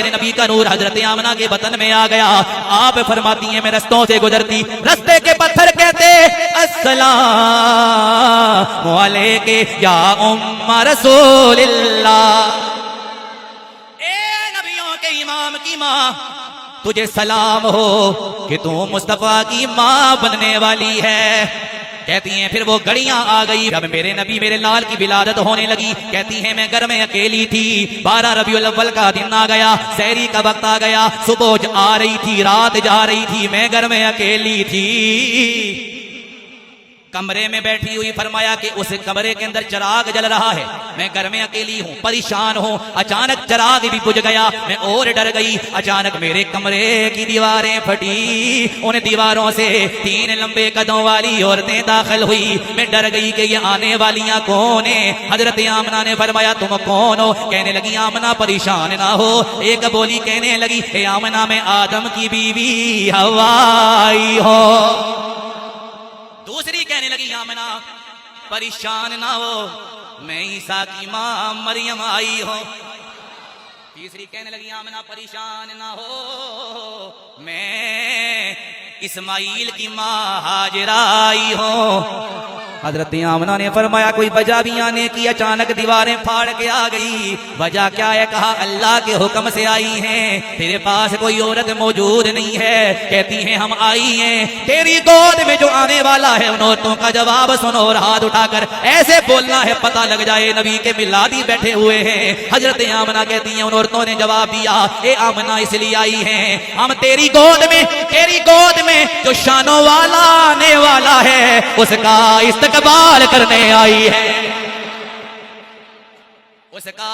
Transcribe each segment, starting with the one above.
मेरे नबी का नूर हजरत आमना के बतन में आ गया। आप फरमाती हैं मैं रस्तों से गुजरती, रस्ते के पत्थर कहते अस्सलामु अलैके या उम्मा रसूलिल्लाह। ए नबियों के इमाम की माँ, तुझे सलाम हो कि तू मुस्तफा की माँ बनने वाली है। कहती हैं फिर वो घड़ियां आ गई जब मेरे नबी मेरे लाल की विलादत होने लगी। कहती हैं मैं घर में अकेली थी, 12 रबीउल अव्वल का दिन आ गया, सहरी का वक्त आ गया, सुबह आ रही थी, रात जा रही थी, मैं घर में अकेली थी, कमरे में बैठी हुई। फरमाया कि उस कमरे के अंदर चिराग जल रहा है, मैं घर में अकेली हूँ, परेशान हूँ। अचानक चिराग भी बुझ गया, मैं और डर गई। अचानक मेरे कमरे की दीवारें फटी, उन दीवारों से 3 लंबे कदों वाली औरतें दाखिल हुई। मैं डर गई कि ये आने वालियां कौन है। हजरत आमना ने फरमाया तुम कौन हो। कहने लगी आमना परेशान ना हो। एक बोली कहने लगी हे आमना मैं आदम की बीवी हवा आई हो। दूसरी कहने लगी आमना परेशान ना हो, मैं ईसा की मां मरियम आई हो। तीसरी कहने लगी आमना परेशान ना हो, मैं इस्माइल की मां हाजिरा आई हो। हजरत आमना ने फरमाया कोई वजह भी आने की, अचानक दीवारें फाड़ के आ गई। वजह क्या है? कहा अल्लाह के हुक्म से आई हैं, तेरे पास कोई औरत मौजूद नहीं है। कहती हैं हम आई हैं, तेरी गोद में जो आने वाला है उन औरतों का जवाब सुनो और हाथ उठाकर ऐसे बोलना है पता लग जाए नबी के मिलादी बैठे हुए हैं। हजरत आमना कहती हैं उन औरतों ने जवाब दिया ए आमना इसलिए आई हैं हम तेरी गोद में जो शानों वाला आने वाला है उसका इस्तकबाल करने आई है, उसका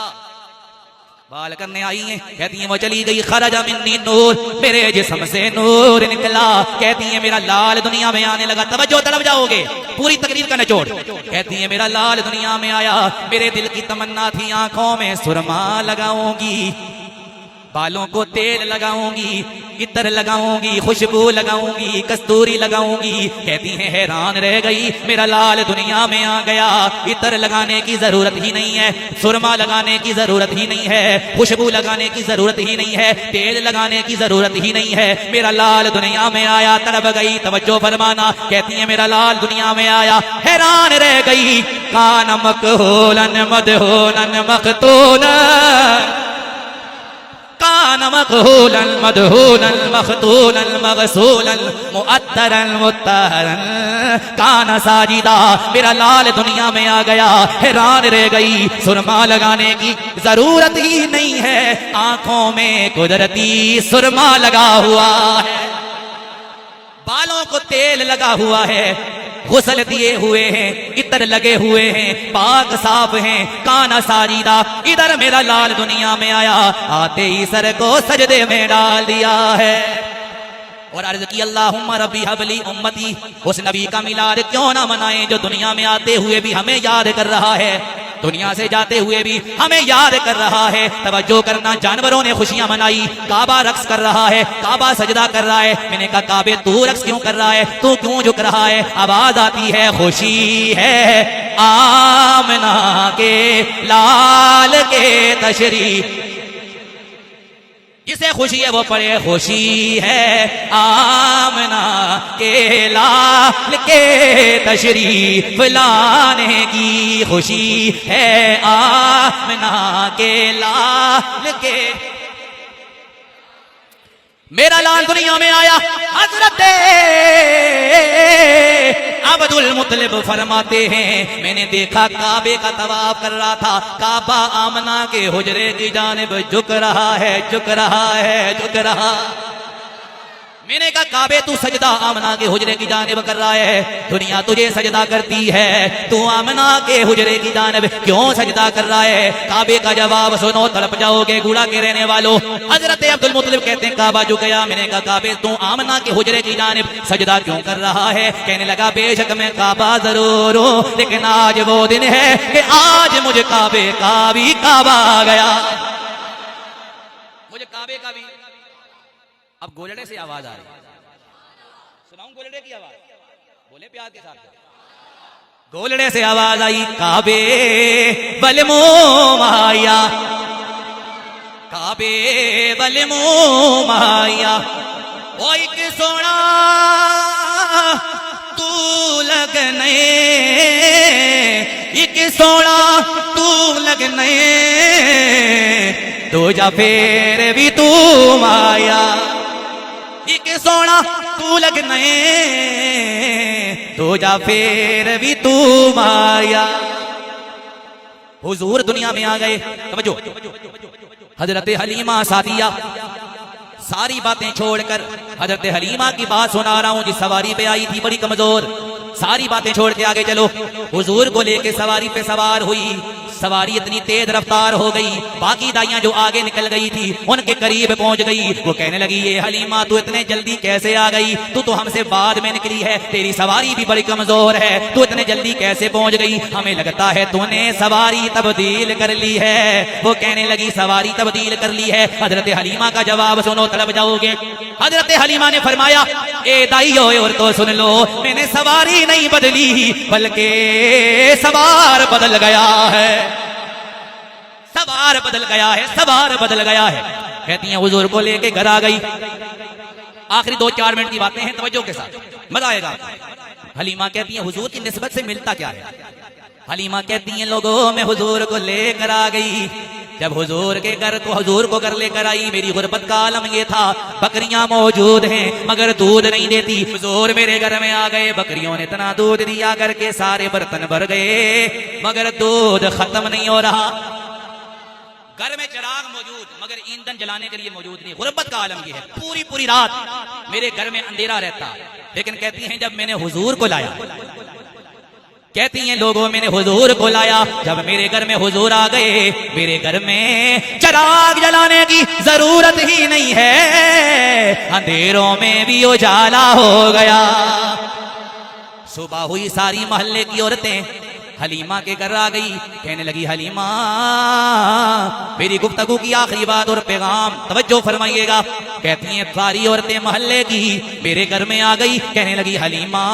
बाल करने आई है। कहती है वो चली गई खरजा मिन्नी नूर, मेरे जिस्म से नूर निकला। कहती है मेरा लाल दुनिया में आने लगा। तवज्जो तड़प जाओगे, पूरी तकरीर का निचोड़। कहती है मेरा लाल दुनिया में आया, मेरे दिल की तमन्ना थी आंखों में सुरमा लगाऊंगी, बालों को तेल लगाऊंगी, इत्र लगाऊंगी, खुशबू लगाऊंगी, कस्तूरी लगाऊंगी। कहती है हैरान रह गई, मेरा लाल दुनिया में आ गया, इत्र लगाने की जरूरत ही नहीं है, सुरमा लगाने की जरूरत ही नहीं है, खुशबू लगाने की जरूरत ही नहीं है, तेल लगाने की जरूरत ही नहीं है। मेरा लाल दुनिया में आया, तड़प गई। तवज्जो फरमाना। कहती है मेरा लाल दुनिया में आया, हैरान रह गई। कान मकहूलन मदहूलन मखतून, कान मकहूलन मदहूलन मखतूलन मगसूलन मुअत्तरन मुत्तहरन कान साजिदा। मेरा लाल दुनिया में आ गया, हैरान रह गई। सुरमा लगाने की जरूरत ही नहीं है, आंखों में कुदरती सुरमा लगा हुआ है, बालों को तेल लगा हुआ है, गुस्ल दिए हुए हैं, इत्र लगे हुए हैं, पाक साफ हैं, काना साजीदा। इधर मेरा लाल दुनिया में आया, आते ही सर को सजदे में डाल दिया है और अर्ज की अल्लाहुम्मा रब्बी हबली उम्मती। उस नबी का मिलाद क्यों ना मनाएं जो दुनिया में आते हुए भी हमें याद कर रहा है, दुनिया से जाते हुए भी हमें याद कर रहा है। तवज्जो करना, जानवरों ने खुशियां मनाई, काबा रक्स कर रहा है, काबा सजदा कर रहा है। मैंने कहा काबे तू रक्स क्यों कर रहा है, तू क्यों झुक रहा है? आवाज आती है खुशी है आमना के लाल के तशरीफ, जिसे खुशी है वो पढ़े खुशी है आमना के लाल के तशरीफ लाने की, खुशी है आमना के लाल के। मेरा लाल दुनिया में आया। हजरत अब्दुल मुत्तलिब फरमाते हैं मैंने देखा काबे का तवाफ कर रहा था, काबा आमना के हुजरे की जानिब झुक रहा है, झुक रहा है, झुक रहा। मैंने कहा काबे तू सजदा आमना के हुजरे की जानिब कर रहा है, दुनिया तुझे सजदा करती है, तू आमना के हुजरे की जानिब क्यों सजदा कर रहा है? काबे का जवाब सुनो, तड़प जाओगे गुड़ा के रहने वालों। हजरत अब्दुल मुत्तलिब कहते हैं काबा झुक गया। मैंने कहा काबे तू आमना के हुजरे की जानिब सजदा क्यों कर रहा है? कहने लगा बेशक मैं काबा जरूर हूं, लेकिन आज वो दिन है कि आज मुझे काबे का भी काबा आ गया, मुझे काबे का भी। अब गोलड़े से आवाज आ रही है, सुनाऊं गोलड़े की आवाज? बोले प्यार के साथ। गोलड़े से आवाज आई काबे बलमो माया, काबे वाले मुंह माया ओ एक सोना तू लगने एक सोना तू लगने तो जा फेर भी तू माया एक सोना तू लगने तो जा फेर भी तू माया। हुजूर दुनिया में आ गए, समझो हजरत हलीमा सादिया सारी बातें छोड़कर, हजरत हलीमा की बात सुना रहा हूं जिस सवारी पे आई थी बड़ी कमजोर, सारी बातें छोड़ के आगे चलो। हुजूर को लेके सवारी पे सवार हुई, सवारी इतनी तेज रफ्तार हो गई, बाकी दाइयां जो आगे निकल गई थी उनके करीब पहुंच गई। वो कहने लगी ये हलीमा तू इतने जल्दी कैसे आ गई, तू तो हमसे बाद में निकली है, तेरी सवारी भी बड़ी कमजोर है, तू इतने जल्दी कैसे पहुंच गई, हमें लगता है तूने सवारी तब्दील कर ली है। वो कहने लगी सवारी तब्दील कर ली है। हजरत हलीमा का जवाब सुनो तड़प जाओगे। हजरत हलीमा ने फरमाया ए दाइयो और तो सुन लो, मैंने सवारी नहीं बदली बल्कि सवार बदल गया है, सवार बदल गया है, सवार बदल गया है। कहती हैं हुजूर को लेके घर आ गई। आखिरी 2-4 मिनट की बातें हैं, तवज्जो के साथ मजा आएगा। हलीमा कहती हैं हुजूर की निस्बत से मिलता क्या है। हलीमा कहती हैं लोगों मैं हुजूर को लेकर आ गई, जब हुजूर के घर को हुजूर को घर लेकर आई, मेरी गुर्बत का आलम ये था बकरियां मौजूद हैं मगर दूध नहीं देती। हुजूर मेरे घर में आ गए, बकरियों ने इतना दूध दिया करके सारे बर्तन भर गए मगर दूध खत्म नहीं हो रहा। घर में चिराग मौजूद मगर ईंधन जलाने के लिए मौजूद नहीं। गुर्बत का आलम ये है, पूरी पूरी रात मेरे घर में अंधेरा रहता। लेकिन कहती हैं जब मैंने हुजूर को लाया, कहती हैं लोगों मैंने हुजूर को लाया, जब मेरे घर में हुजूर आ गए, मेरे घर में चिराग जलाने की जरूरत ही नहीं है, अंधेरों में भी उजाला हो गया। सुबह हुई, सारी मोहल्ले की औरतें हलीमा के घर आ गई। कहने लगी हलीमा मेरी गुफ्तगू की आखिरी बात और पैगाम तवज्जो फरमाइएगा। कहती हैं सारी औरतें मोहल्ले की मेरे घर में आ गई। कहने लगी हलीमा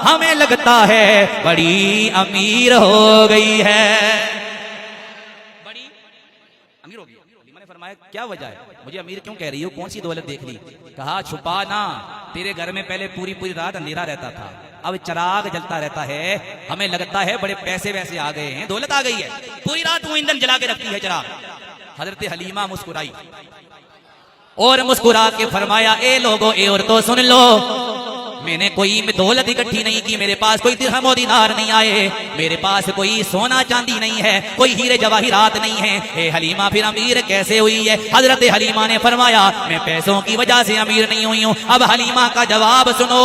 हमें लगता है बड़ी अमीर हो गई है, बड़ी अमीर हो गई। हलीमा ने फरमाया क्या वजह है, मुझे अमीर क्यों कह रही हो, कौन सी दौलत देख ली। कहा छुपा ना, तेरे घर में पहले पूरी पूरी रात अंधेरा रहता था, अब चिराग जलता रहता है, हमें लगता है बड़े पैसे वैसे आ गए हैं, दौलत आ गई है, पूरी रात वो ईंधन जला के रखती है चिराग। हजरत हलीमा मुस्कुराई और मुस्कुरा के फरमाया ए लोगो ए और तो सुन लो, मैंने कोई दौलत इकट्ठी नहीं की, मेरे पास कोई दिरहम और दिनार नहीं आए, मेरे पास कोई सोना चांदी नहीं है, कोई हीरे जवाहिरात नहीं है। ए हलीमा फिर अमीर कैसे हुई है। हजरत हलीमा ने फरमाया मैं पैसों की वजह से अमीर नहीं हुई हूँ। अब हलीमा का जवाब सुनो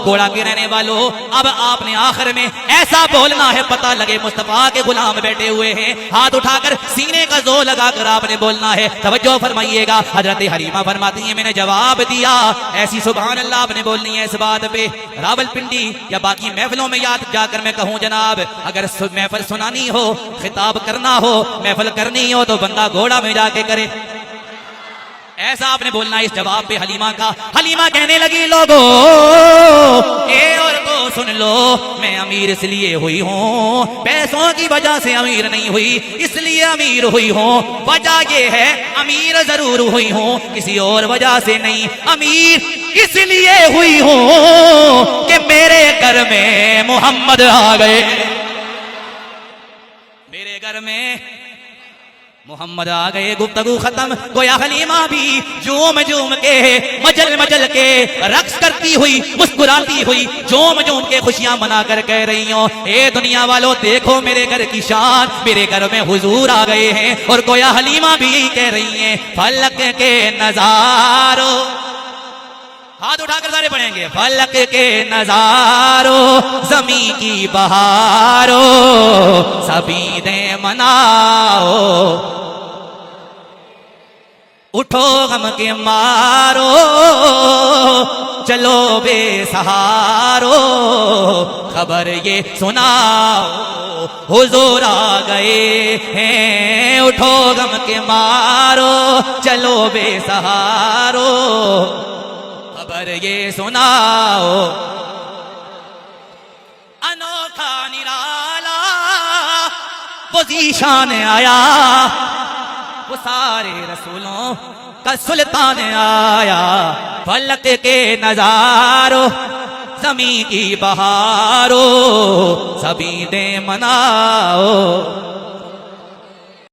गोड़ा के रहने वालों, अब आपने आखिर में ऐसा बोलना है पता लगे मुस्तफा के गुलाम बैठे हुए हैं, हाथ उठाकर सीने का जोर लगाकर आपने बोलना है। तवज्जो फरमाइएगा। हजरत हलीमा फरमाती है मैंने जवाब दिया, ऐसी सुभान अल्लाह आपने बोलनी है इस बात पे। रावलपिंडी या बाकी महफिलों में याद जाकर मैं कहूं जनाब, अगर महफिल सुनानी हो, खिताब करना हो, महफिल करनी हो तो बंदा घोड़ा में जाके करे, ऐसा आपने बोलना इस जवाब पे हलीमा का। हलीमा कहने लगी लोगो ए और तो सुन लो, मैं अमीर इसलिए हुई हूँ, पैसों की वजह से अमीर नहीं हुई, इसलिए अमीर हुई हूँ। वजह ये है अमीर जरूर हुई हूँ, किसी और वजह से नहीं, अमीर इसलिए हुई हूँ कि मेरे घर में मोहम्मद आ गए, मेरे घर में मोहम्मद आ गए। गुफ्तगू खत्म। गोया हलीमा भी झूम झूम के मजल मजल के रक्स करती हुई मुस्कुराती हुई झूम झूम के खुशियां मना कर कह रही हो ए दुनिया वालों देखो मेरे घर की शान, मेरे घर में हुजूर आ गए हैं। और गोया हलीमा भी यही कह रही हैं फलक के नजारों, हाथ उठाकर सारे पढ़ेंगे, फलक के नजारों जमी की बहारों सभी दे मनाओ, उठो गम के मारो चलो बेसहारो, खबर ये सुनाओ हुजूर आ गए हैं, उठो गम के मारो चलो बेसहारो, खबर ये सुनाओ। अनोखा निराला वो ज़ीशान आया, वो सारे रसूलों का सुल्तान आया। फलक के नजारों ज़मीं की बहारों सभी दे मनाओ।